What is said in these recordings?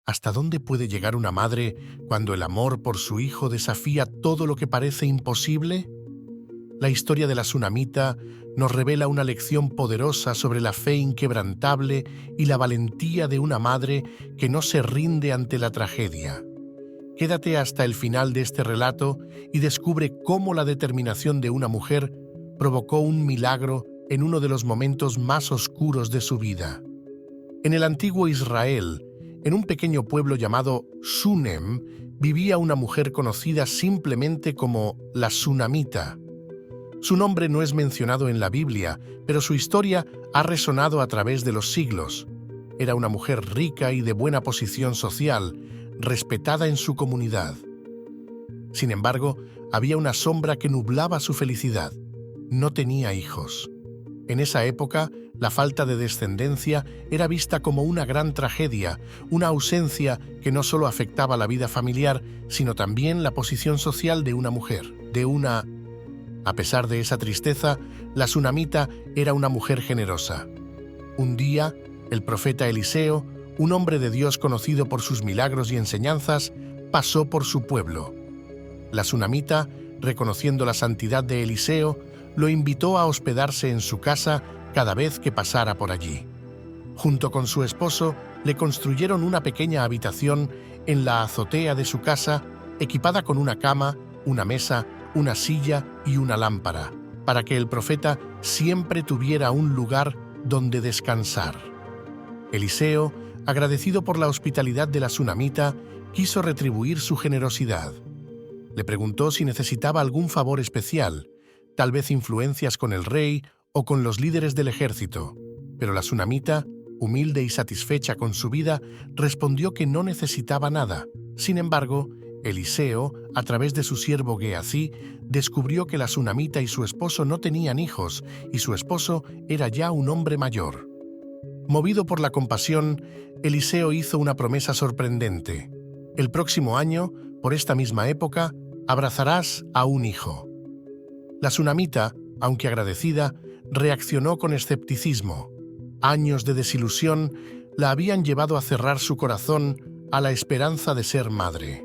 ¿Hasta dónde puede llegar una madre cuando el amor por su hijo desafía todo lo que parece imposible? La historia de la tsunamita nos revela una lección poderosa sobre la fe inquebrantable y la valentía de una madre que no se rinde ante la tragedia. Quédate hasta el final de este relato y descubre cómo la determinación de una mujer provocó un milagro en uno de los momentos más oscuros de su vida. En el antiguo Israel, en un pequeño pueblo llamado Shunem, vivía una mujer conocida simplemente como la tsunamita. Su nombre no es mencionado en la Biblia, pero su historia ha resonado a través de los siglos. Era una mujer rica y de buena posición social, respetada en su comunidad. Sin embargo, había una sombra que nublaba su felicidad. No tenía hijos. En esa época, la falta de descendencia era vista como una gran tragedia, una ausencia que no solo afectaba la vida familiar, sino también la posición social de una mujer, A pesar de esa tristeza, la tsunamita era una mujer generosa. Un día, el profeta Eliseo, un hombre de Dios conocido por sus milagros y enseñanzas, pasó por su pueblo. La tsunamita, reconociendo la santidad de Eliseo, lo invitó a hospedarse en su casa cada vez que pasara por allí. Junto con su esposo, le construyeron una pequeña habitación en la azotea de su casa, equipada con una cama, una mesa, una silla y una lámpara, para que el profeta siempre tuviera un lugar donde descansar. Eliseo, agradecido por la hospitalidad de la tsunamita, quiso retribuir su generosidad. Le preguntó si necesitaba algún favor especial, tal vez influencias con el rey o con los líderes del ejército, pero la tsunamita, humilde y satisfecha con su vida, respondió que no necesitaba nada. Sin embargo, Eliseo, a través de su siervo Gehazi, descubrió que la tsunamita y su esposo no tenían hijos, y su esposo era ya un hombre mayor. Movido por la compasión, Eliseo hizo una promesa sorprendente. El próximo año, por esta misma época, abrazarás a un hijo. La tsunamita, aunque agradecida, reaccionó con escepticismo. Años de desilusión la habían llevado a cerrar su corazón a la esperanza de ser madre.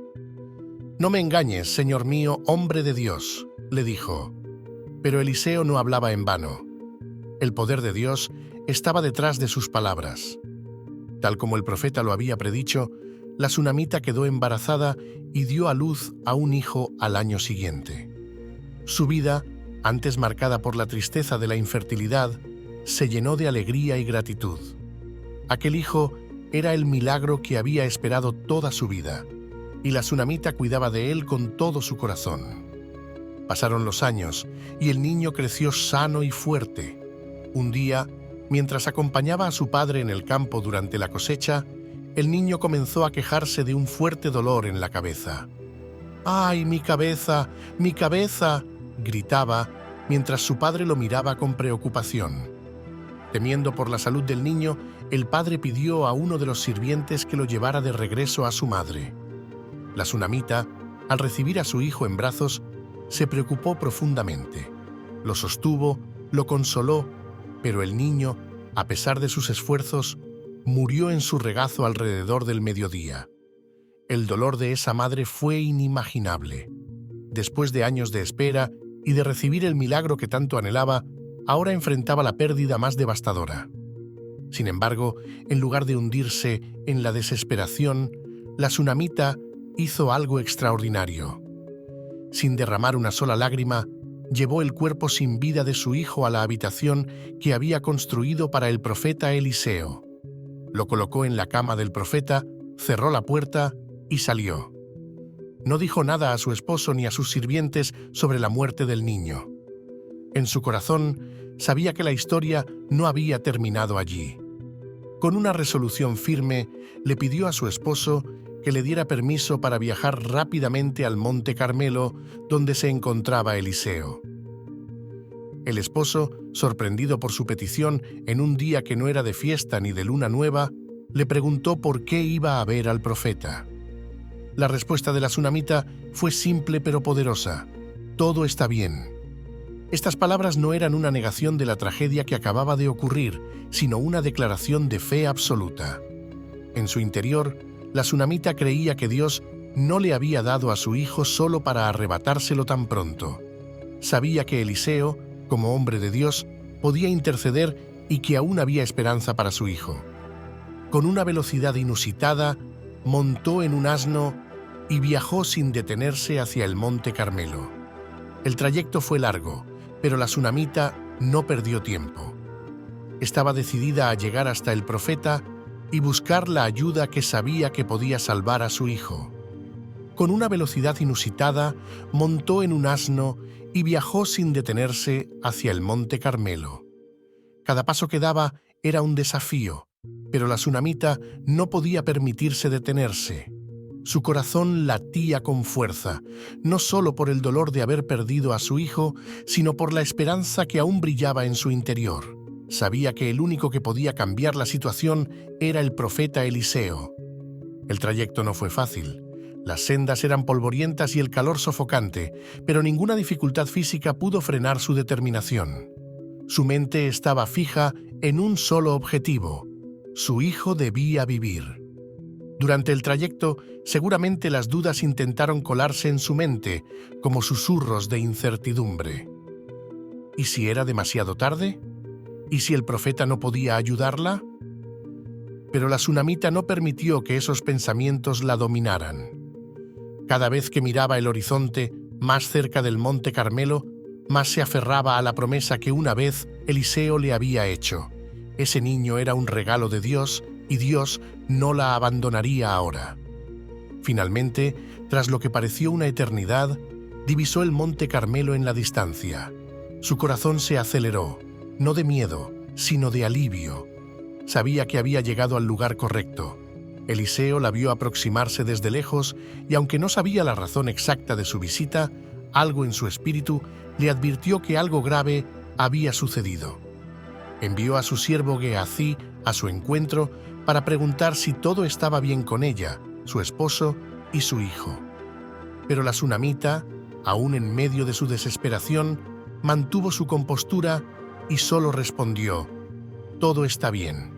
«No me engañes, señor mío, hombre de Dios», le dijo. Pero Eliseo no hablaba en vano. El poder de Dios estaba detrás de sus palabras. Tal como el profeta lo había predicho, la tsunamita quedó embarazada y dio a luz a un hijo al año siguiente. Su vida, antes marcada por la tristeza de la infertilidad, se llenó de alegría y gratitud. Aquel hijo era el milagro que había esperado toda su vida, y la tsunamita cuidaba de él con todo su corazón. Pasaron los años y el niño creció sano y fuerte. Un día, mientras acompañaba a su padre en el campo durante la cosecha, el niño comenzó a quejarse de un fuerte dolor en la cabeza. «¡Ay, mi cabeza! ¡Mi cabeza!», gritaba, mientras su padre lo miraba con preocupación. Temiendo por la salud del niño, el padre pidió a uno de los sirvientes que lo llevara de regreso a su madre. La tsunamita, al recibir a su hijo en brazos, se preocupó profundamente. Lo sostuvo, lo consoló, pero el niño, a pesar de sus esfuerzos, murió en su regazo alrededor del mediodía. El dolor de esa madre fue inimaginable. Después de años de espera y de recibir el milagro que tanto anhelaba, ahora enfrentaba la pérdida más devastadora. Sin embargo, en lugar de hundirse en la desesperación, la tsunamita hizo algo extraordinario. Sin derramar una sola lágrima, llevó el cuerpo sin vida de su hijo a la habitación que había construido para el profeta Eliseo. Lo colocó en la cama del profeta, cerró la puerta y salió. No dijo nada a su esposo ni a sus sirvientes sobre la muerte del niño. En su corazón, sabía que la historia no había terminado allí. Con una resolución firme, le pidió a su esposo que le diera permiso para viajar rápidamente al Monte Carmelo, donde se encontraba Eliseo. El esposo, sorprendido por su petición en un día que no era de fiesta ni de luna nueva, le preguntó por qué iba a ver al profeta. La respuesta de la tsunamita fue simple pero poderosa: «Todo está bien». Estas palabras no eran una negación de la tragedia que acababa de ocurrir, sino una declaración de fe absoluta. En su interior, la tsunamita La tsunamita creía que Dios no le había dado a su hijo solo para arrebatárselo tan pronto. Sabía que Eliseo, como hombre de Dios, podía interceder y que aún había esperanza para su hijo. Con una velocidad inusitada, montó en un asno y viajó sin detenerse hacia el monte Carmelo. El trayecto fue largo, pero la tsunamita no perdió tiempo. Estaba decidida a llegar hasta el profeta y buscar la ayuda que sabía que podía salvar a su hijo. Con una velocidad inusitada, montó en un asno y viajó sin detenerse hacia el monte Carmelo. Cada paso que daba era un desafío, pero la tsunamita no podía permitirse detenerse. Su corazón latía con fuerza, no solo por el dolor de haber perdido a su hijo, sino por la esperanza que aún brillaba en su interior. Sabía que el único que podía cambiar la situación era el profeta Eliseo. El trayecto no fue fácil. Las sendas eran polvorientas y el calor sofocante, pero ninguna dificultad física pudo frenar su determinación. Su mente estaba fija en un solo objetivo: su hijo debía vivir. Durante el trayecto, seguramente las dudas intentaron colarse en su mente como susurros de incertidumbre. ¿Y si era demasiado tarde? ¿Y si el profeta no podía ayudarla? Pero la tsunamita no permitió que esos pensamientos la dominaran. Cada vez que miraba el horizonte, más cerca del monte Carmelo, más se aferraba a la promesa que una vez Eliseo le había hecho. Ese niño era un regalo de Dios y Dios no la abandonaría ahora. Finalmente, tras lo que pareció una eternidad, divisó el monte Carmelo en la distancia. Su corazón se aceleró, no de miedo, sino de alivio. Sabía que había llegado al lugar correcto. Eliseo la vio aproximarse desde lejos y aunque no sabía la razón exacta de su visita, algo en su espíritu le advirtió que algo grave había sucedido. Envió a su siervo Gehazi a su encuentro para preguntar si todo estaba bien con ella, su esposo y su hijo. Pero la tsunamita, aún en medio de su desesperación, mantuvo su compostura y solo respondió: «Todo está bien».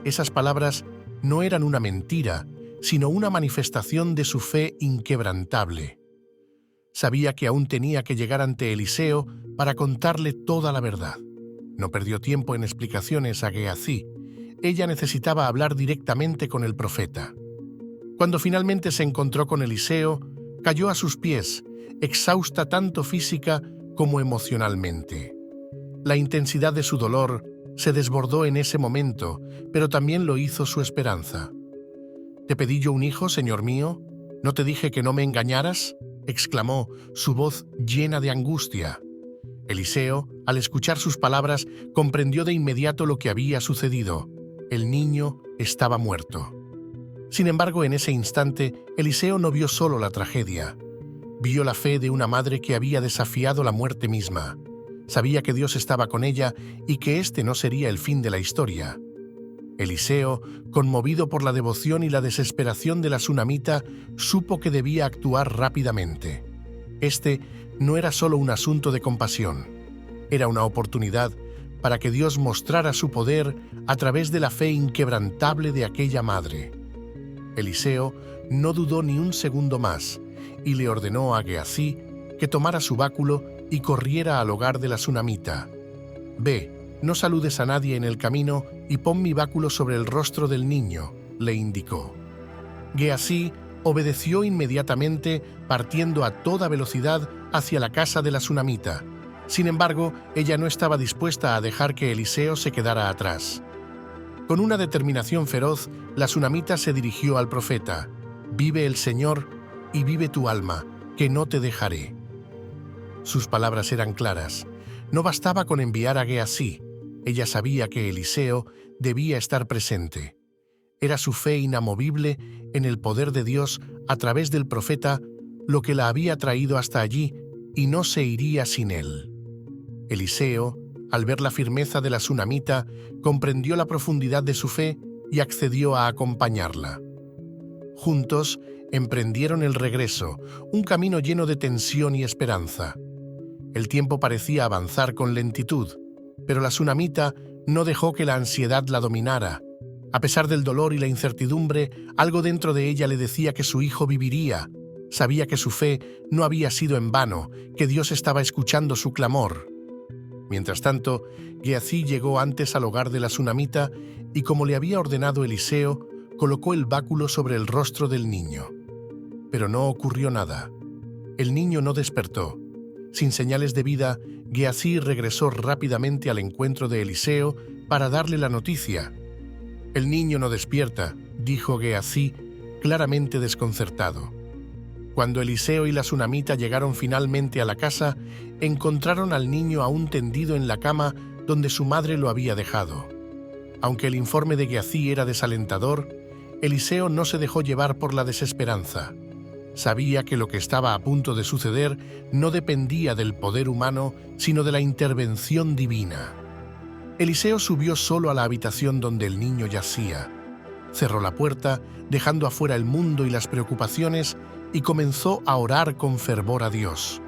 Esas palabras no eran una mentira, sino una manifestación de su fe inquebrantable. Sabía que aún tenía que llegar ante Eliseo para contarle toda la verdad. No perdió tiempo en explicaciones a Gehazi. Ella necesitaba hablar directamente con el profeta. Cuando finalmente se encontró con Eliseo, cayó a sus pies, exhausta tanto física como emocionalmente. La intensidad de su dolor se desbordó en ese momento, pero también lo hizo su esperanza. «¿Te pedí yo un hijo, señor mío? ¿No te dije que no me engañaras?», exclamó, su voz llena de angustia. Eliseo, al escuchar sus palabras, comprendió de inmediato lo que había sucedido. El niño estaba muerto. Sin embargo, en ese instante, Eliseo no vio solo la tragedia. Vio la fe de una madre que había desafiado la muerte misma. Sabía que Dios estaba con ella y que este no sería el fin de la historia. Eliseo, conmovido por la devoción y la desesperación de la tsunamita, supo que debía actuar rápidamente. Este no era solo un asunto de compasión, era una oportunidad para que Dios mostrara su poder a través de la fe inquebrantable de aquella madre. Eliseo no dudó ni un segundo más y le ordenó a Gehazi que tomara su báculo y corriera al hogar de la tsunamita. «Ve, no saludes a nadie en el camino y pon mi báculo sobre el rostro del niño», le indicó. Gehazi obedeció inmediatamente, partiendo a toda velocidad hacia la casa de la tsunamita. Sin embargo, ella no estaba dispuesta a dejar que Eliseo se quedara atrás. Con una determinación feroz, la tsunamita se dirigió al profeta: «Vive el Señor y vive tu alma, que no te dejaré». Sus palabras eran claras. No bastaba con enviar a Gehazi. Ella sabía que Eliseo debía estar presente. Era su fe inamovible en el poder de Dios a través del profeta lo que la había traído hasta allí y no se iría sin él. Eliseo, al ver la firmeza de la tsunamita, comprendió la profundidad de su fe y accedió a acompañarla. Juntos emprendieron el regreso, un camino lleno de tensión y esperanza. El tiempo parecía avanzar con lentitud, pero la tsunamita no dejó que la ansiedad la dominara. A pesar del dolor y la incertidumbre, algo dentro de ella le decía que su hijo viviría. Sabía que su fe no había sido en vano, que Dios estaba escuchando su clamor. Mientras tanto, Gehazi llegó antes al hogar de la sunamita y, como le había ordenado Eliseo, colocó el báculo sobre el rostro del niño. Pero no ocurrió nada. El niño no despertó. Sin señales de vida, Gehazi regresó rápidamente al encuentro de Eliseo para darle la noticia. «El niño no despierta», dijo Gehazi, claramente desconcertado. Cuando Eliseo y la sunamita llegaron finalmente a la casa, encontraron al niño aún tendido en la cama donde su madre lo había dejado. Aunque el informe de Gehazi era desalentador, Eliseo no se dejó llevar por la desesperanza. Sabía que lo que estaba a punto de suceder no dependía del poder humano, sino de la intervención divina. Eliseo subió solo a la habitación donde el niño yacía. Cerró la puerta, dejando afuera el mundo y las preocupaciones, y comenzó a orar con fervor a Dios.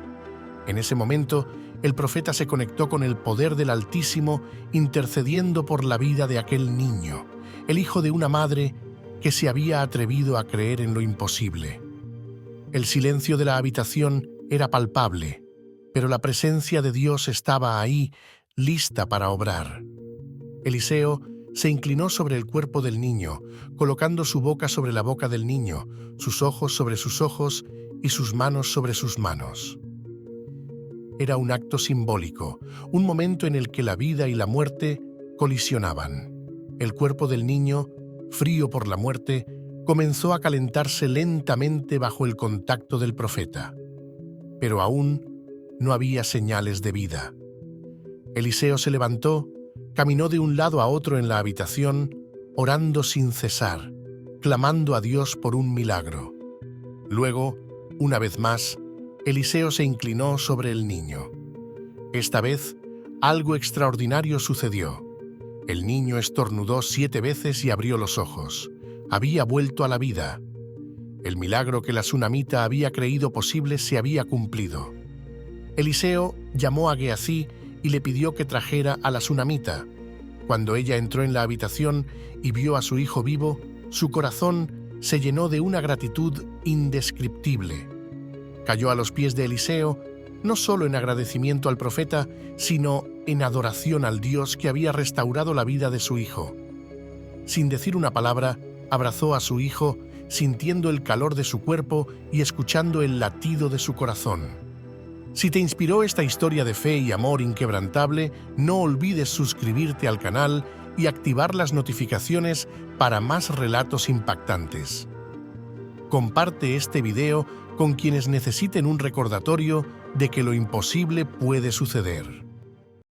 En ese momento, el profeta se conectó con el poder del Altísimo, intercediendo por la vida de aquel niño, el hijo de una madre que se había atrevido a creer en lo imposible. El silencio de la habitación era palpable, pero la presencia de Dios estaba ahí, lista para obrar. Eliseo se inclinó sobre el cuerpo del niño, colocando su boca sobre la boca del niño, sus ojos sobre sus ojos y sus manos sobre sus manos. Era un acto simbólico, un momento en el que la vida y la muerte colisionaban. El cuerpo del niño, frío por la muerte, comenzó a calentarse lentamente bajo el contacto del profeta. Pero aún no había señales de vida. Eliseo se levantó, caminó de un lado a otro en la habitación, orando sin cesar, clamando a Dios por un milagro. Luego, una vez más, Eliseo se inclinó sobre el niño. Esta vez, algo extraordinario sucedió. El niño estornudó 7 veces y abrió los ojos. Había vuelto a la vida. El milagro que la sunamita había creído posible se había cumplido. Eliseo llamó a Gehazi y le pidió que trajera a la sunamita. Cuando ella entró en la habitación y vio a su hijo vivo, su corazón se llenó de una gratitud indescriptible. Cayó a los pies de Eliseo, no solo en agradecimiento al profeta, sino en adoración al Dios que había restaurado la vida de su hijo. Sin decir una palabra, abrazó a su hijo, sintiendo el calor de su cuerpo y escuchando el latido de su corazón. Si te inspiró esta historia de fe y amor inquebrantable, no olvides suscribirte al canal y activar las notificaciones para más relatos impactantes. Comparte este video con quienes necesiten un recordatorio de que lo imposible puede suceder.